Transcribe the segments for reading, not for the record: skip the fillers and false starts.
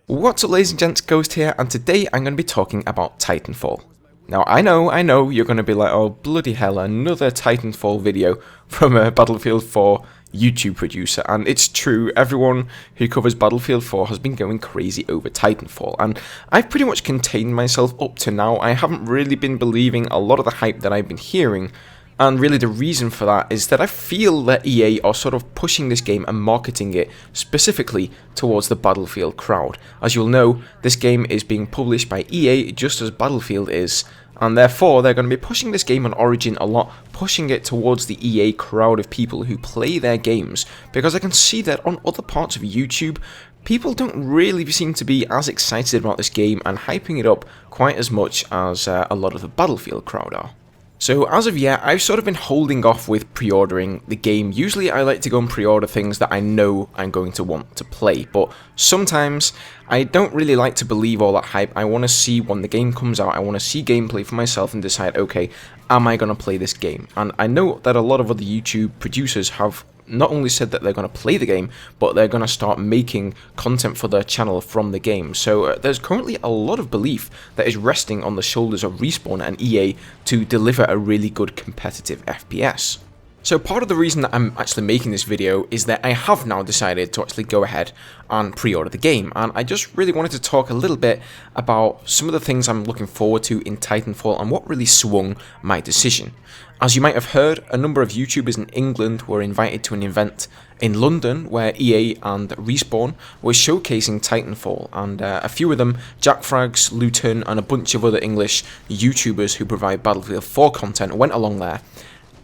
What's up, ladies and gents, Ghost here, and today I'm going to be talking about Titanfall. Now, I know, you're going to be like, oh bloody hell, another Titanfall video from a Battlefield 4 YouTube producer, and it's true, everyone who covers Battlefield 4 has been going crazy over Titanfall, and I've pretty much contained myself up to now. I haven't really been believing a lot of the hype that I've been hearing, and really the reason for that is that I feel that EA are sort of pushing this game and marketing it specifically towards the Battlefield crowd. As you'll know, this game is being published by EA just as Battlefield is, and therefore they're going to be pushing this game on Origin a lot, pushing it towards the EA crowd of people who play their games, because I can see that on other parts of YouTube, people don't really seem to be as excited about this game and hyping it up quite as much as a lot of the Battlefield crowd are. So as of yet, I've sort of been holding off with pre-ordering the game. Usually I like to go and pre-order things that I know I'm going to want to play, but sometimes I don't really like to believe all that hype. I want to see when the game comes out, I want to see gameplay for myself and decide, okay, am I going to play this game? And I know that a lot of other YouTube producers have not only said that they're going to play the game, but they're going to start making content for their channel from the game. So there's currently a lot of belief that is resting on the shoulders of Respawn and EA to deliver a really good competitive FPS. So part of the reason that I'm actually making this video is that I have now decided to actually go ahead and pre-order the game, and I just really wanted to talk a little bit about some of the things I'm looking forward to in Titanfall and what really swung my decision. As you might have heard, a number of YouTubers in England were invited to an event in London where EA and Respawn were showcasing Titanfall, and a few of them, Jack Frags, Luton and a bunch of other English YouTubers who provide Battlefield 4 content went along there.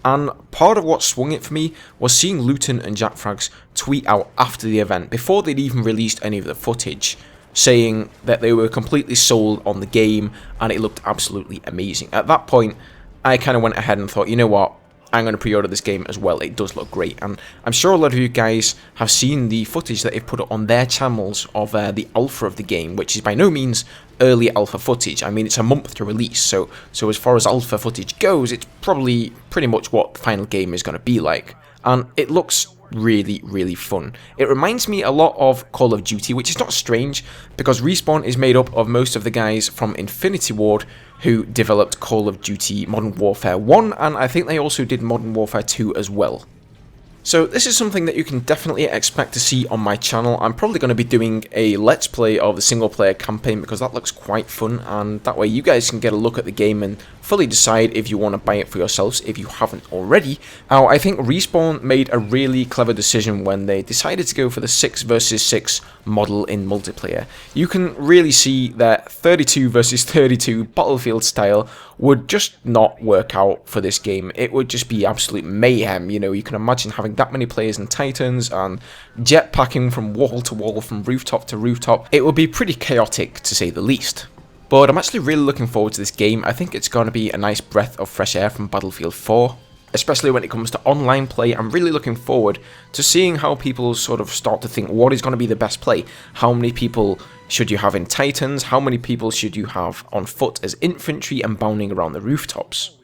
And part of what swung it for me was seeing Luton and Jack Frags tweet out after the event, before they'd even released any of the footage, saying that they were completely sold on the game and it looked absolutely amazing. At that point, I kind of went ahead and thought, you know what, I'm going to pre-order this game as well. It does look great, and I'm sure a lot of you guys have seen the footage that they've put up on their channels of the alpha of the game, which is by no means early alpha footage. I mean, it's a month to release, so as far as alpha footage goes, it's probably pretty much what the final game is going to be like, and it looks really fun. It reminds me a lot of Call of Duty, which is not strange because Respawn is made up of most of the guys from Infinity Ward who developed Call of Duty Modern Warfare 1, and I think they also did Modern Warfare 2 as well. So this is something that you can definitely expect to see on my channel. I'm probably going to be doing a let's play of the single player campaign because that looks quite fun, and that way you guys can get a look at the game and fully decide if you want to buy it for yourselves if you haven't already. Now, I think Respawn made a really clever decision when they decided to go for the 6 versus 6 model in multiplayer. You can really see that 32 versus 32 Battlefield style would just not work out for this game. It would just be absolute mayhem. You know, you can imagine having that many players in Titans and jetpacking from wall to wall, from rooftop to rooftop. It would be pretty chaotic, to say the least. But I'm actually really looking forward to this game. I think it's going to be a nice breath of fresh air from Battlefield 4. Especially when it comes to online play. I'm really looking forward to seeing how people sort of start to think what is going to be the best play. How many people should you have in Titans? How many people should you have on foot as infantry and bounding around the rooftops?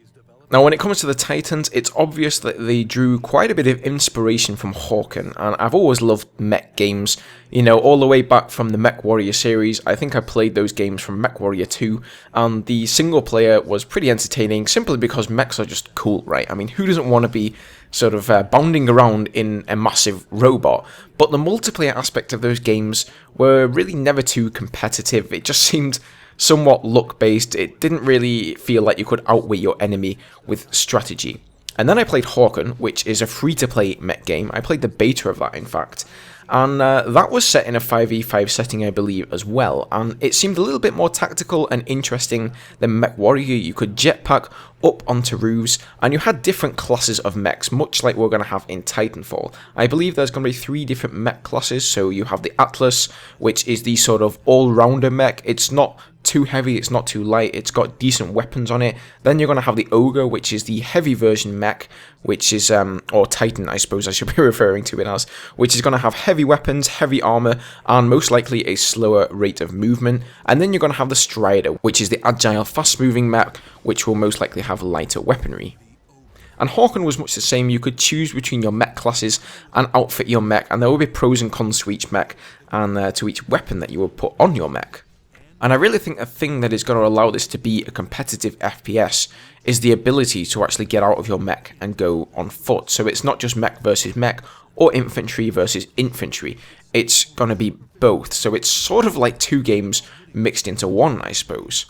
Now, when it comes to the Titans, it's obvious that they drew quite a bit of inspiration from Hawken, and I've always loved mech games, you know, all the way back from the Mech Warrior series. I think I played those games from Mech Warrior 2, and the single player was pretty entertaining, simply because mechs are just cool, right? I mean, who doesn't want to be sort of bounding around in a massive robot? But the multiplayer aspect of those games were really never too competitive. It just seemed somewhat luck-based. It didn't really feel like you could outwit your enemy with strategy. And then I played Hawken, which is a free-to-play mech game. I played the beta of that, in fact. And that was set in a 5v5 setting, I believe, as well. And it seemed a little bit more tactical and interesting than Mech Warrior. You could jetpack up onto roofs, and you had different classes of mechs, much like we're going to have in Titanfall. I believe there's going to be 3 different mech classes. So you have the Atlas, which is the sort of all-rounder mech. It's not too heavy, it's not too light, it's got decent weapons on it. Then you're going to have the Ogre, which is the heavy version mech, which is, or Titan, I suppose I should be referring to it as, which is going to have heavy weapons, heavy armor, and most likely a slower rate of movement. And then you're going to have the Strider, which is the agile, fast-moving mech, which will most likely have lighter weaponry. And Hawken was much the same. You could choose between your mech classes and outfit your mech, and there will be pros and cons to each mech and to each weapon that you will put on your mech. And I really think a thing that is going to allow this to be a competitive FPS is the ability to actually get out of your mech and go on foot. So it's not just mech versus mech or infantry versus infantry. It's going to be both. So it's sort of like two games mixed into one, I suppose.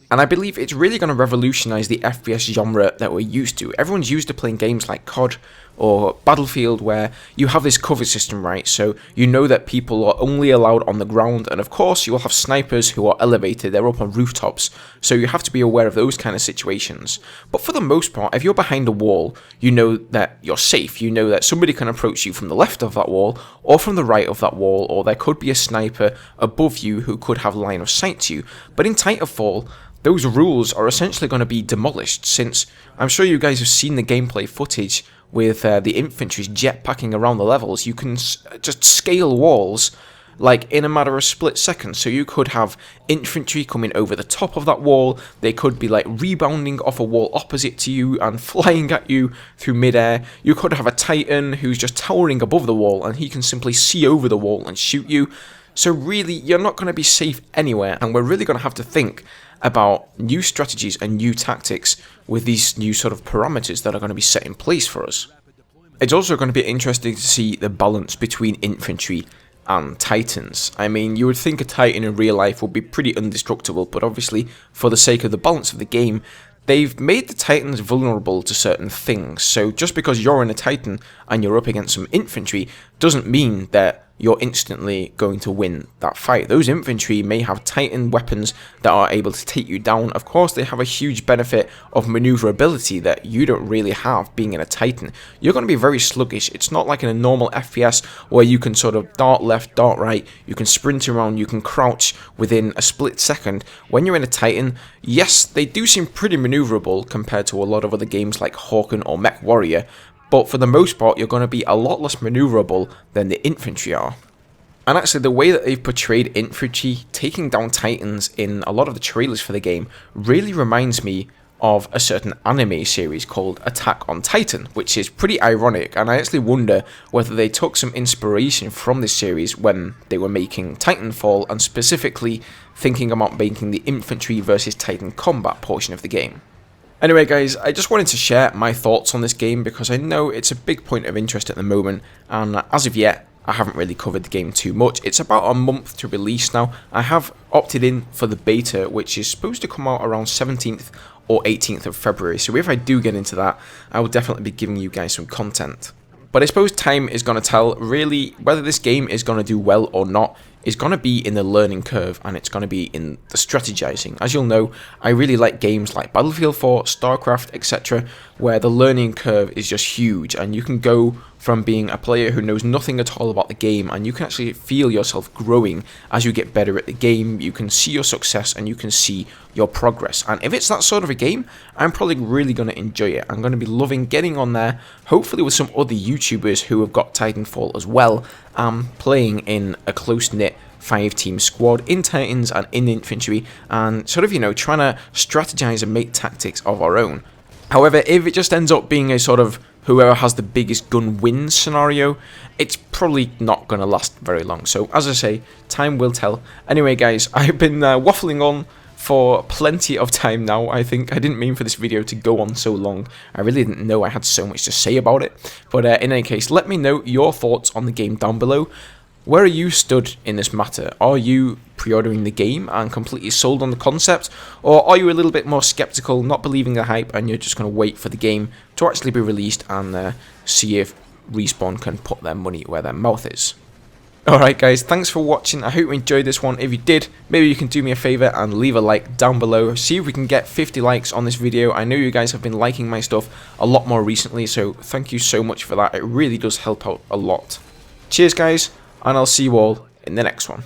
And I believe it's really going to revolutionize the FPS genre that we're used to. Everyone's used to playing games like COD or Battlefield where you have this cover system, right? So you know that people are only allowed on the ground, and of course you will have snipers who are elevated, they're up on rooftops, so you have to be aware of those kind of situations. But for the most part, if you're behind a wall, you know that you're safe. You know that somebody can approach you from the left of that wall or from the right of that wall, or there could be a sniper above you who could have line of sight to you. But in Titanfall, those rules are essentially going to be demolished, since I'm sure you guys have seen the gameplay footage with the infantry's jetpacking around the levels. You can just scale walls like in a matter of split seconds. So you could have infantry coming over the top of that wall, they could be like rebounding off a wall opposite to you and flying at you through midair. You could have a Titan who's just towering above the wall and he can simply see over the wall and shoot you. So really, you're not going to be safe anywhere, and we're really going to have to think about new strategies and new tactics with these new sort of parameters that are going to be set in place for us. It's also going to be interesting to see the balance between infantry and Titans. I mean, you would think a Titan in real life would be pretty indestructible, but obviously, for the sake of the balance of the game, they've made the Titans vulnerable to certain things. So just because you're in a Titan and you're up against some infantry doesn't mean that you're instantly going to win that fight. Those infantry may have Titan weapons that are able to take you down. Of course, they have a huge benefit of maneuverability that you don't really have being in a Titan. You're going to be very sluggish. It's not like in a normal FPS where you can sort of dart left, dart right, you can sprint around, you can crouch within a split second. When you're in a Titan, yes, they do seem pretty maneuverable compared to a lot of other games like Hawken or Mech Warrior, but for the most part, you're going to be a lot less maneuverable than the infantry are. And actually, the way that they've portrayed infantry taking down Titans in a lot of the trailers for the game really reminds me of a certain anime series called Attack on Titan, which is pretty ironic, and I actually wonder whether they took some inspiration from this series when they were making Titanfall, and specifically thinking about making the infantry versus Titan combat portion of the game. Anyway guys, I just wanted to share my thoughts on this game because I know it's a big point of interest at the moment, and as of yet, I haven't really covered the game too much. It's about a month to release now. I have opted in for the beta, which is supposed to come out around 17th or 18th of February, so if I do get into that, I will definitely be giving you guys some content. But I suppose time is going to tell, really, whether this game is going to do well or not is going to be in the learning curve, and it's going to be in the strategizing. As you'll know, I really like games like Battlefield 4, StarCraft, etc., where the learning curve is just huge, and you can go from being a player who knows nothing at all about the game, and you can actually feel yourself growing as you get better at the game. You can see your success and you can see your progress, and if it's that sort of a game, I'm probably really going to enjoy it. I'm going to be loving getting on there, hopefully with some other YouTubers who have got Titanfall as well, playing in a close-knit 5-team squad in Titans and in infantry, and sort of, you know, trying to strategize and make tactics of our own. However, if it just ends up being a sort of whoever has the biggest gun wins scenario, it's probably not going to last very long. So, as I say, time will tell. Anyway, guys, I've been waffling on for plenty of time now. I think I didn't mean for this video to go on so long. I really didn't know I had so much to say about it. But in any case, let me know your thoughts on the game down below. Where are you stood in this matter? Are you pre-ordering the game and completely sold on the concept? Or are you a little bit more skeptical, not believing the hype, and you're just going to wait for the game to actually be released and see if Respawn can put their money where their mouth is? Alright guys, thanks for watching. I hope you enjoyed this one. If you did, maybe you can do me a favour and leave a like down below. See if we can get 50 likes on this video. I know you guys have been liking my stuff a lot more recently, so thank you so much for that. It really does help out a lot. Cheers guys, and I'll see you all in the next one.